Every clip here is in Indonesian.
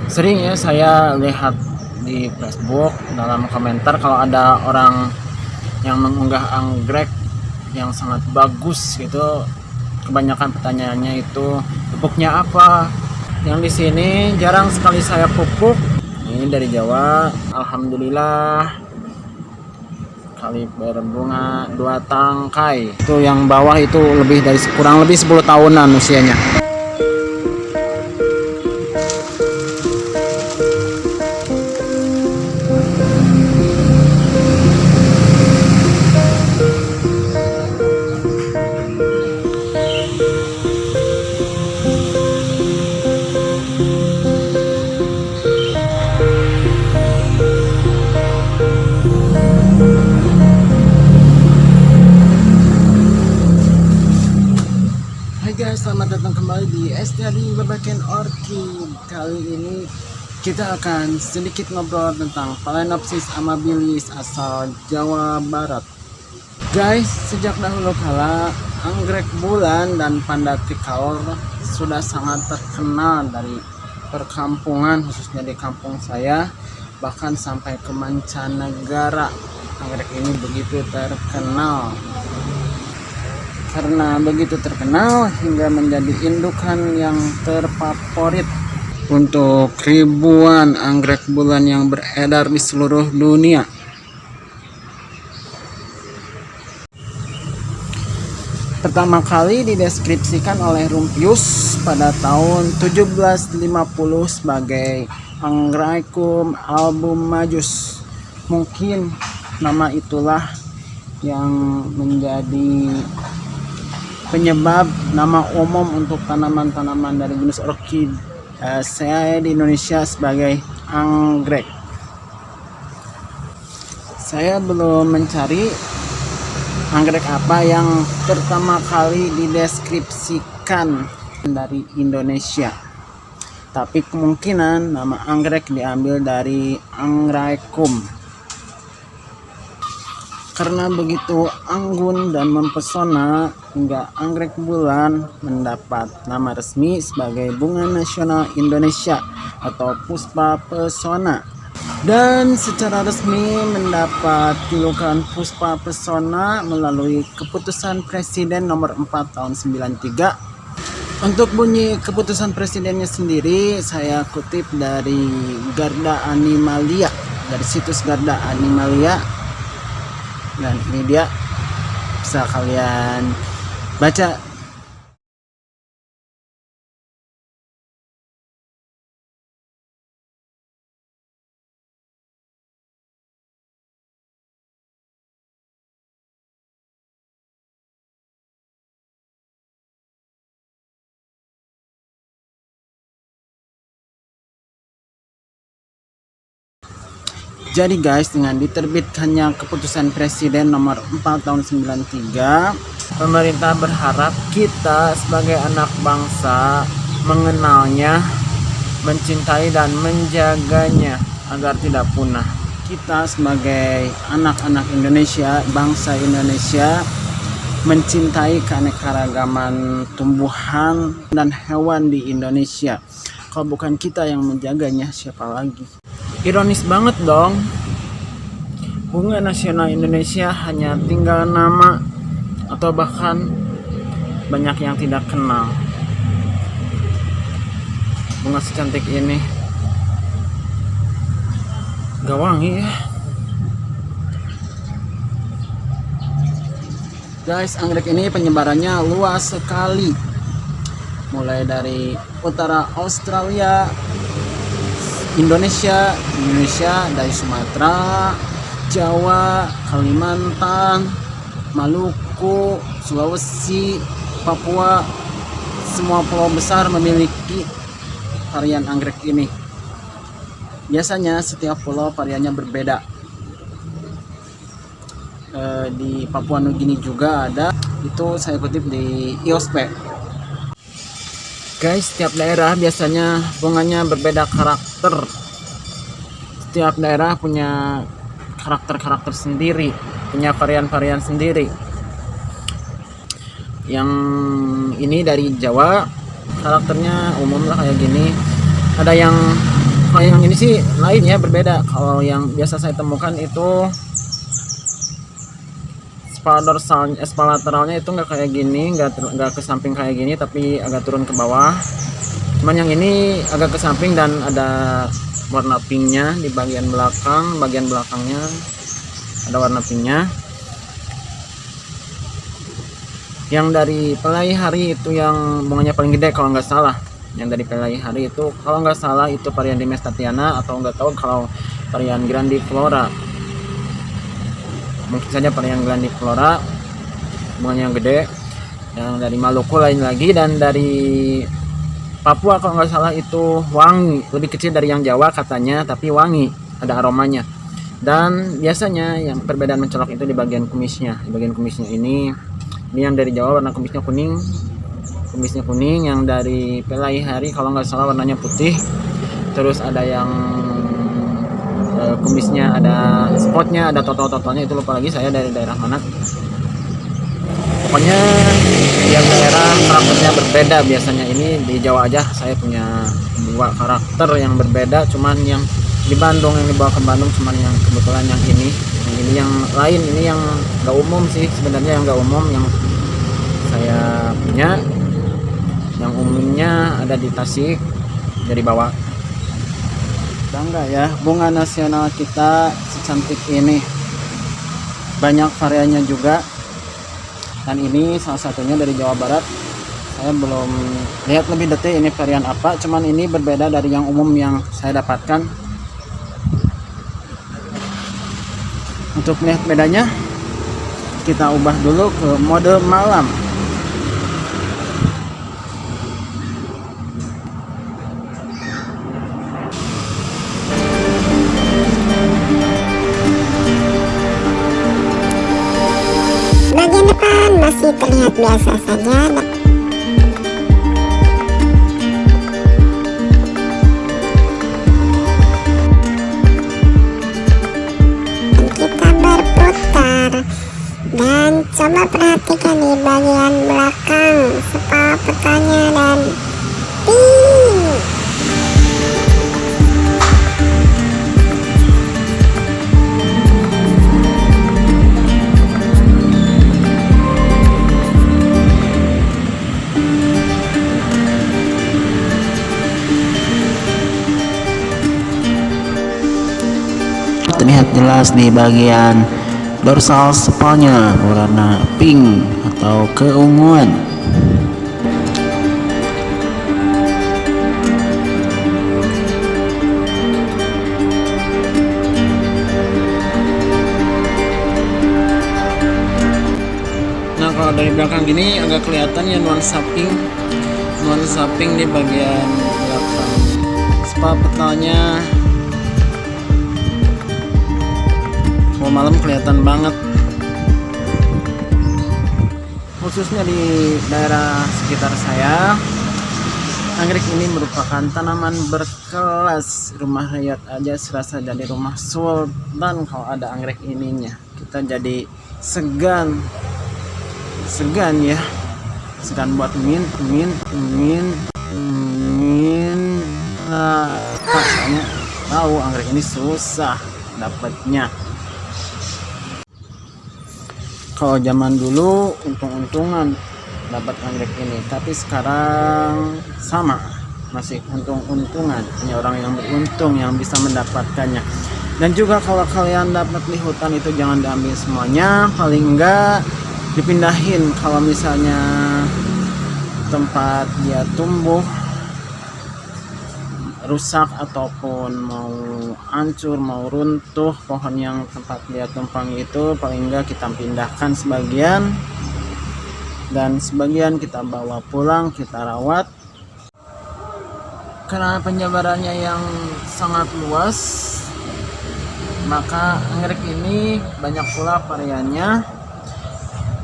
Sering ya saya lihat di Facebook dalam komentar kalau ada orang yang mengunggah anggrek yang sangat bagus gitu. Kebanyakan pertanyaannya itu pupuknya apa. Yang di sini jarang sekali saya pupuk. Ini dari Jawa, alhamdulillah kali berbunga 2 tangkai. Itu yang bawah itu kurang lebih 10 tahunan usianya. Guys, selamat datang kembali di STD Babakan Orchid. Kali ini kita akan sedikit ngobrol tentang Phalaenopsis amabilis asal Jawa Barat. Guys, sejak dahulu kala anggrek bulan dan panda tricolor sudah sangat terkenal dari perkampungan, khususnya di kampung saya, bahkan sampai ke mancanegara. Anggrek ini begitu terkenal. Karena begitu terkenal hingga menjadi indukan yang terfavorit untuk ribuan anggrek bulan yang beredar di seluruh dunia. Pertama kali dideskripsikan oleh Rumphius pada tahun 1750 sebagai Angraecum albumajus. Mungkin nama itulah yang menjadi penyebab nama umum untuk tanaman-tanaman dari genus orchid saya di Indonesia sebagai anggrek. Saya belum mencari anggrek apa yang pertama kali dideskripsikan dari Indonesia, tapi kemungkinan nama anggrek diambil dari Angraecum karena begitu anggun dan mempesona hingga anggrek bulan mendapat nama resmi sebagai bunga nasional Indonesia atau Puspa Pesona, dan secara resmi mendapat julukan Puspa Pesona melalui keputusan Presiden nomor 4 tahun 93. Untuk bunyi keputusan presidennya sendiri saya kutip dari Garda Animalia, dari situs Garda Animalia. Dan ini dia, bisa kalian baca. Jadi guys, dengan diterbitkannya keputusan Presiden nomor 4 tahun 93, pemerintah berharap kita sebagai anak bangsa mengenalnya, mencintai dan menjaganya agar tidak punah. Kita sebagai anak-anak Indonesia, bangsa Indonesia, mencintai keanekaragaman tumbuhan dan hewan di Indonesia. Kalau bukan kita yang menjaganya, siapa lagi? Ironis banget dong, bunga nasional Indonesia hanya tinggal nama atau bahkan banyak yang tidak kenal. Bunga secantik ini gak wangi ya. Guys, anggrek ini penyebarannya luas sekali, mulai dari utara Australia, Indonesia dari Sumatera, Jawa, Kalimantan, Maluku, Sulawesi, Papua. Semua pulau besar memiliki varian anggrek ini. Biasanya setiap pulau variannya berbeda. Di Papua Nugini juga ada, itu saya kutip di IOSP. Guys, setiap daerah biasanya bunganya berbeda karakter. Setiap daerah punya karakter-karakter sendiri, punya varian-varian sendiri. Yang ini dari Jawa, karakternya umum lah kayak gini. Ada yang Kalau yang ini sih lain ya, berbeda. Kalau yang biasa saya temukan itu spalateralnya itu nggak kayak gini, nggak ke samping kayak gini, tapi agak turun ke bawah. Cuman yang ini agak ke samping dan ada warna pinknya di bagian belakangnya ada warna pinknya. Yang dari pelai hari itu yang bunganya paling gede kalau nggak salah. Yang dari pelai hari itu kalau nggak salah itu varian Dimestatiana, atau nggak tahu kalau varian grandiflora. Mungkin saja varian grandiflora, bunganya yang gede. Yang dari Maluku lain lagi, dan dari Papua kalau nggak salah itu wangi, lebih kecil dari yang Jawa katanya, tapi wangi, ada aromanya. Dan biasanya yang perbedaan mencolok itu di bagian kumisnya. Di bagian kumisnya ini yang dari Jawa warna kumisnya kuning, yang dari pelai hari kalau nggak salah warnanya putih. Terus ada yang kumisnya ada spotnya, ada total-totalnya, itu lupa lagi saya dari daerah mana. Pokoknya yang daerah karakternya berbeda. Biasanya ini di Jawa aja saya punya 2 karakter yang berbeda, cuman yang di Bandung, yang dibawa ke Bandung cuman yang kebetulan yang ini yang lain. Ini yang nggak umum sih sebenarnya, yang nggak umum yang saya punya. Yang umumnya ada di Tasik, dari bawah. Bangga ya, bunga nasional kita secantik ini, banyak variannya juga. Dan ini salah satunya dari Jawa Barat. Saya belum lihat lebih detail ini varian apa, cuman ini berbeda dari yang umum yang saya dapatkan. Untuk melihat bedanya, kita ubah dulu ke mode malam. Bagian depan masih terlihat biasa saja. Kita berputar dan coba perhatikan di bagian belakang sepal petanya dan pink. Terlihat jelas di bagian dorsal sepalnya warna pink atau keunguan. Nah, kalau dari belakang gini agak kelihatan ya nuansa pink di bagian belakang spal petalnya. Kalau malam kelihatan banget, khususnya di daerah sekitar saya. Anggrek ini merupakan tanaman berkelas. Rumah rakyat aja serasa jadi rumah sultan kalau ada anggrek ininya. Kita jadi segan ya, segan buat min. Nah, soalnya tahu anggrek ini susah dapatnya. Kalau zaman dulu untung-untungan dapat anggrek ini, tapi sekarang sama, masih untung-untungan, hanya orang yang beruntung yang bisa mendapatkannya. Dan juga kalau kalian dapat di hutan itu jangan diambil semuanya, paling enggak dipindahin kalau misalnya tempat dia tumbuh rusak ataupun mau hancur, mau runtuh pohon yang tempat dia tumpang itu, paling enggak kita pindahkan sebagian, dan sebagian kita bawa pulang, kita rawat. Karena penyebarannya yang sangat luas, maka anggrek ini banyak pula variannya.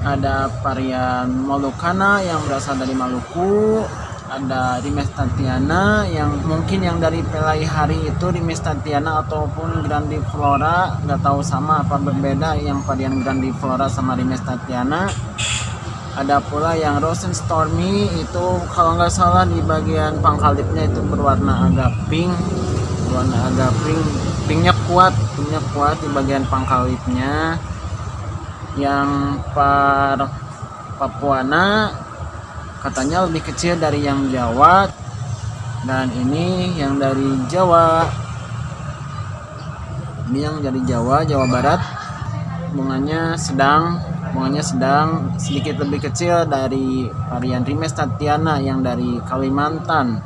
Ada varian Molokana yang berasal dari Maluku, ada Dimestatiana yang mungkin yang dari pelai hari itu Dimestatiana ataupun grandiflora, nggak tahu sama apa berbeda yang varian grandiflora sama Dimestatiana. Ada pula yang Rosenstormy, itu kalau nggak salah di bagian pangkal lipnya itu berwarna agak pink. warna agak pinknya kuat di bagian pangkalipnya. Yang Papuana katanya lebih kecil dari yang Jawa, dan ini yang dari Jawa. Ini yang dari Jawa Barat. Bunganya sedang, sedikit lebih kecil dari varian Rimes Tatiana yang dari Kalimantan.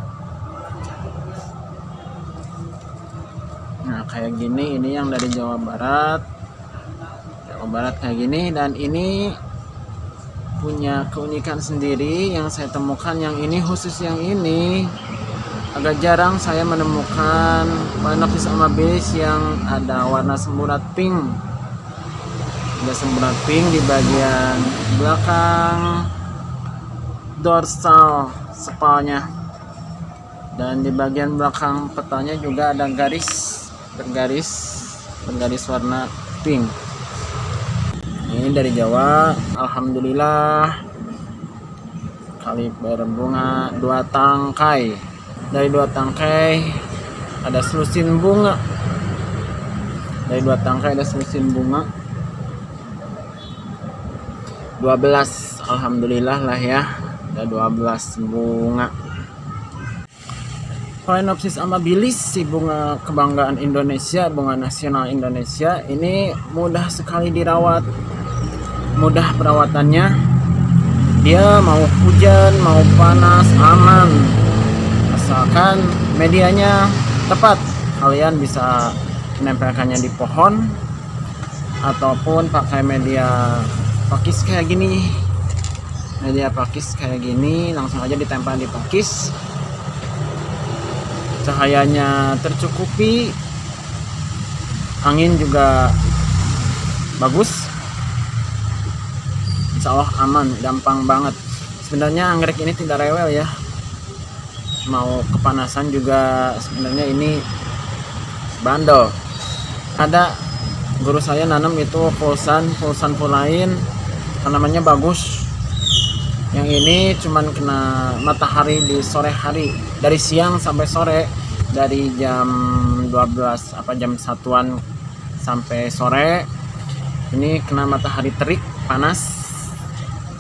Nah, kayak gini, ini yang dari Jawa Barat kayak gini. Dan ini punya keunikan sendiri yang saya temukan. Yang ini, khusus yang ini agak jarang saya menemukan Phalaenopsis amabilis yang ada warna semburat pink. Ada semburat pink di bagian belakang dorsal sepalnya, dan di bagian belakang petanya juga ada bergaris warna pink. Ini dari Jawa, alhamdulillah, kaliber bunga 2 tangkai. Dari 2 tangkai ada selusin bunga. 12, alhamdulillah lah ya, ada 12 bunga. Phalaenopsis amabilis, si bunga kebanggaan Indonesia, bunga nasional Indonesia, ini mudah sekali dirawat, mudah perawatannya. Dia mau hujan, mau panas, aman, asalkan medianya tepat. Kalian bisa menempelkannya di pohon ataupun pakai media pakis kayak gini. Langsung aja ditempel di pakis. Cahayanya tercukupi, angin juga bagus, insya Allah aman, gampang banget. Sebenarnya anggrek ini tidak rewel ya, mau kepanasan juga sebenarnya ini bandel. Ada guru saya nanam itu pulsan lain, tanamannya bagus. Yang ini cuman kena matahari di sore hari, dari siang sampai sore, dari jam 12 jam 1-an sampai sore. Ini kena matahari terik panas,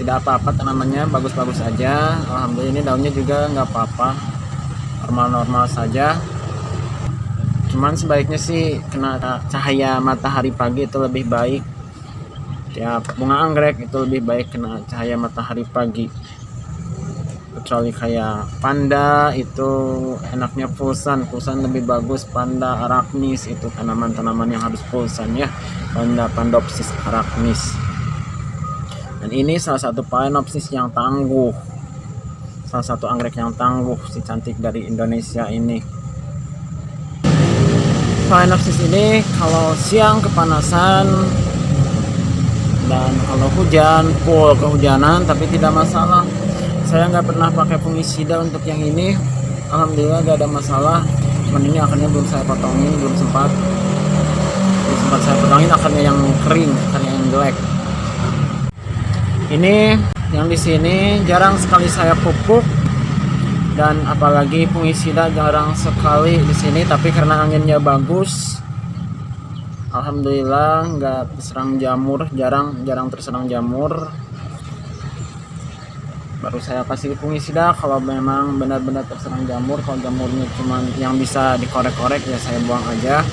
tidak apa-apa, tanamannya bagus-bagus aja, alhamdulillah. Ini daunnya juga nggak apa-apa, normal saja. Cuman sebaiknya sih kena cahaya matahari pagi itu lebih baik. Ya, bunga anggrek itu lebih baik kena cahaya matahari pagi. Kecuali kayak panda itu enaknya pulsan lebih bagus. Panda, arachnis itu tanaman-tanaman yang harus pulsan ya. Pandopsis arachnis. Dan ini salah satu Phalaenopsis yang tangguh, salah satu anggrek yang tangguh, si cantik dari Indonesia ini. Phalaenopsis ini kalau siang kepanasan dan kalau hujan full kehujanan, tapi tidak masalah. Saya nggak pernah pakai fungisida untuk yang ini, alhamdulillah nggak ada masalah. Cuman ini akarnya belum saya potongin, belum sempat saya potongin akarnya yang kering, akarnya yang jelek. Ini yang di sini jarang sekali saya pupuk, dan apalagi fungisida jarang sekali di sini. Tapi karena anginnya bagus, alhamdulillah nggak terserang jamur, jarang terserang jamur. Baru saya kasih fungisida kalau memang benar-benar terserang jamur. Kalau jamurnya cuma yang bisa dikorek-korek ya saya buang aja.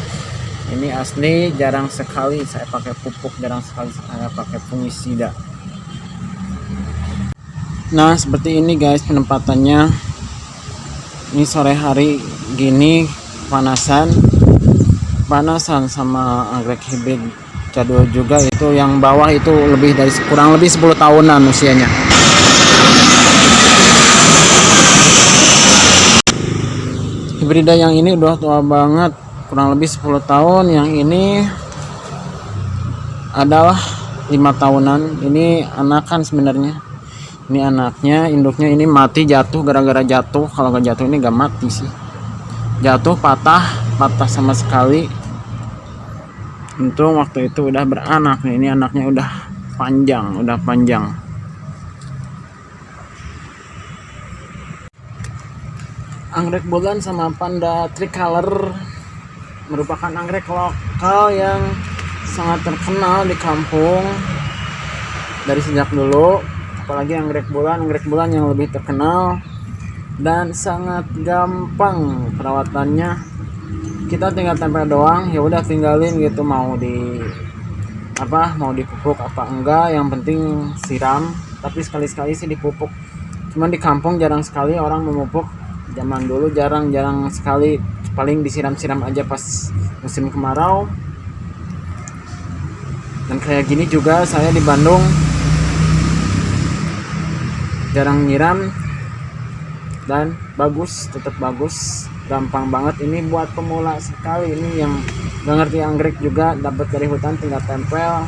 Ini asli jarang sekali saya pakai pupuk, jarang sekali saya pakai fungisida. Nah, seperti ini guys penempatannya. Ini sore hari gini panasan sama anggrek hibrid jadul juga. Itu yang bawah itu kurang lebih 10 tahunan usianya. Hibrida yang ini udah tua banget, kurang lebih 10 tahun. Yang ini adalah 5 tahunan. Ini anakan sebenarnya. Ini anaknya, induknya ini mati jatuh gara-gara jatuh. Kalau nggak jatuh ini nggak mati sih. Jatuh patah sama sekali. Untung waktu itu udah beranak. Ini anaknya udah panjang. Anggrek bulan sama panda tricolor merupakan anggrek lokal yang sangat terkenal di kampung dari sejak dulu. Apalagi anggrek bulan yang lebih terkenal dan sangat gampang perawatannya. Kita tinggal tempel doang, ya udah tinggalin gitu, mau dipupuk apa enggak, yang penting siram. Tapi sekali-sekali sih dipupuk, cuman di kampung jarang sekali orang memupuk. Zaman dulu jarang sekali, paling disiram-siram aja pas musim kemarau. Dan kayak gini juga saya di Bandung jarang nyiram dan tetap bagus, gampang banget. Ini buat pemula sekali, ini yang gak ngerti anggrek juga, dapat dari hutan tinggal tempel,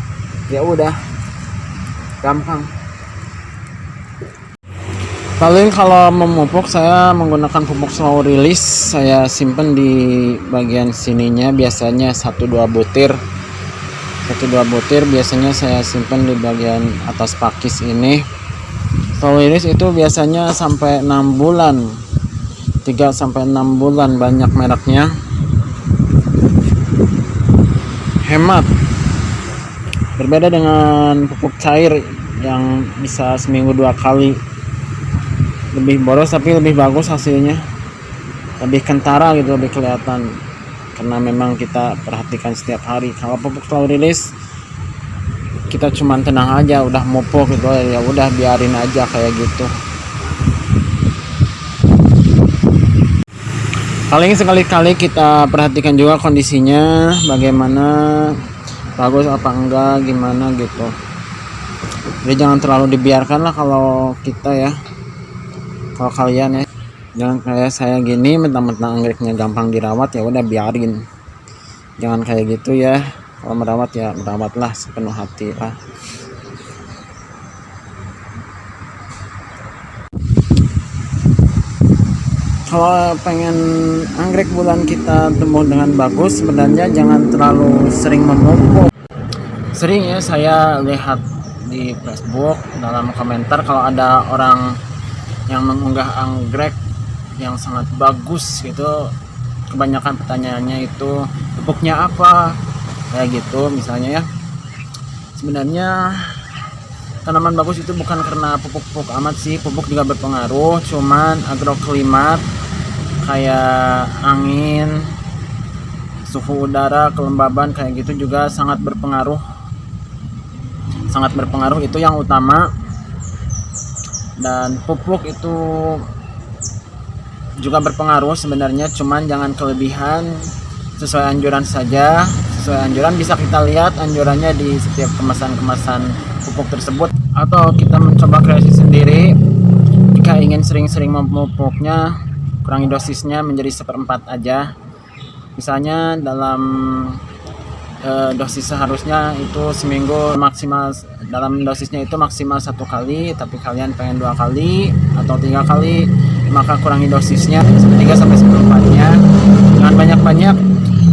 ya udah gampang. Paling kalau memupuk saya menggunakan pupuk slow release, saya simpen di bagian sininya, biasanya 1-2 butir biasanya saya simpen di bagian atas pakis ini. Slow release itu biasanya sampai 6 bulan, 3-6 bulan, banyak mereknya, hemat. Berbeda dengan pupuk cair yang bisa seminggu 2 kali, lebih boros tapi lebih bagus hasilnya, lebih kentara gitu, lebih kelihatan, karena memang kita perhatikan setiap hari. Kalau pupuk slow release kita cuman tenang aja, udah mupuk gitu ya, udah biarin aja kayak gitu. Paling sekali-kali kita perhatikan juga kondisinya, bagaimana, bagus apa enggak, gimana gitu. Jadi jangan terlalu dibiarkan lah kalau kita ya, kalau kalian ya, jangan kayak saya gini mentang-mentang anggreknya gampang dirawat ya udah biarin. Jangan kayak gitu ya. Kalau merawat ya merawatlah sepenuh hati lah. Kalau pengen anggrek bulan kita tumbuh dengan bagus, sebenarnya jangan terlalu sering memupuk. Sering ya saya lihat di Facebook dalam komentar kalau ada orang yang mengunggah anggrek yang sangat bagus gitu, kebanyakan pertanyaannya itu pupuknya apa, kayak gitu misalnya ya. Sebenarnya tanaman bagus itu bukan karena pupuk amat sih, pupuk juga berpengaruh, cuman agroklimat kayak angin, suhu udara, kelembaban kayak gitu juga sangat berpengaruh, itu yang utama. Dan pupuk itu juga berpengaruh sebenarnya, cuman jangan kelebihan, sesuai anjuran saja. Sesuai anjuran bisa kita lihat anjurannya di setiap kemasan pupuk tersebut, atau kita mencoba kreasi sendiri. Jika ingin sering-sering memupuknya, kurangi dosisnya menjadi 1/4 aja. Misalnya dalam dosis seharusnya itu seminggu maksimal, dalam dosisnya itu maksimal 1 kali, tapi kalian pengen 2 kali atau 3 kali, maka kurangi dosisnya 3-1/4-nya. Jangan banyak-banyak,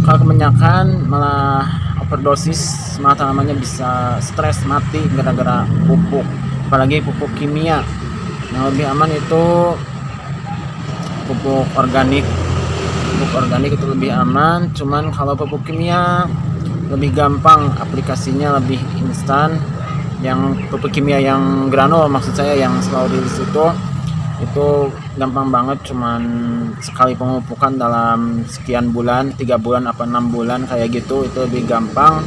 kalau kebanyakan malah overdosis, malah tanamannya bisa stres, mati gara-gara pupuk, apalagi pupuk kimia. Yang lebih aman itu pupuk organik itu lebih aman. Cuman kalau pupuk kimia lebih gampang, aplikasinya lebih instan. Yang pupuk kimia yang granul, maksud saya yang slow release itu gampang banget, cuman sekali pemupukan dalam sekian bulan, 3 bulan apa 6 bulan kayak gitu, itu lebih gampang.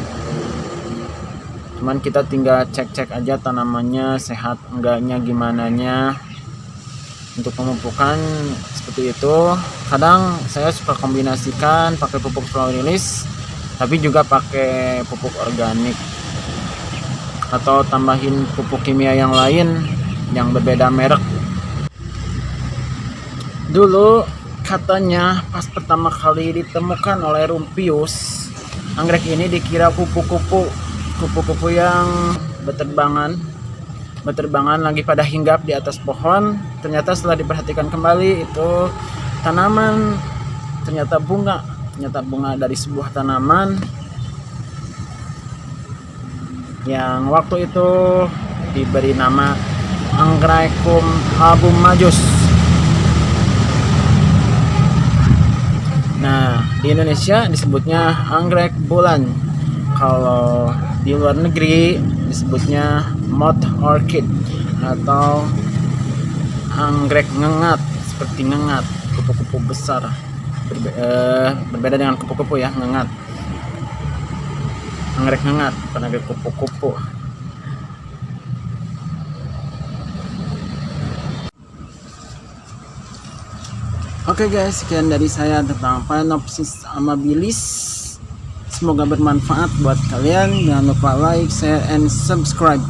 Cuman kita tinggal cek aja tanamannya sehat enggaknya, gimananya. Untuk pemupukan seperti itu, kadang saya suka kombinasikan pakai pupuk slow release tapi juga pakai pupuk organik, atau tambahin pupuk kimia yang lain yang berbeda merek. Dulu katanya pas pertama kali ditemukan oleh Rumphius, anggrek ini dikira kupu-kupu yang berterbangan lagi pada hinggap di atas pohon. Ternyata setelah diperhatikan kembali, itu tanaman, ternyata bunga dari sebuah tanaman yang waktu itu diberi nama Angraecum album majus. Nah, Di Indonesia disebutnya anggrek bulan. Kalau di luar negeri disebutnya moth orchid atau anggrek ngengat, seperti ngengat, kupu-kupu besar. Berbeda dengan kupu-kupu ya, ngengat. Anggrek ngengat, bukan anggrek kupu-kupu. Oke guys, sekian dari saya tentang Phalaenopsis amabilis. Semoga bermanfaat buat kalian. Jangan lupa like, share, and subscribe.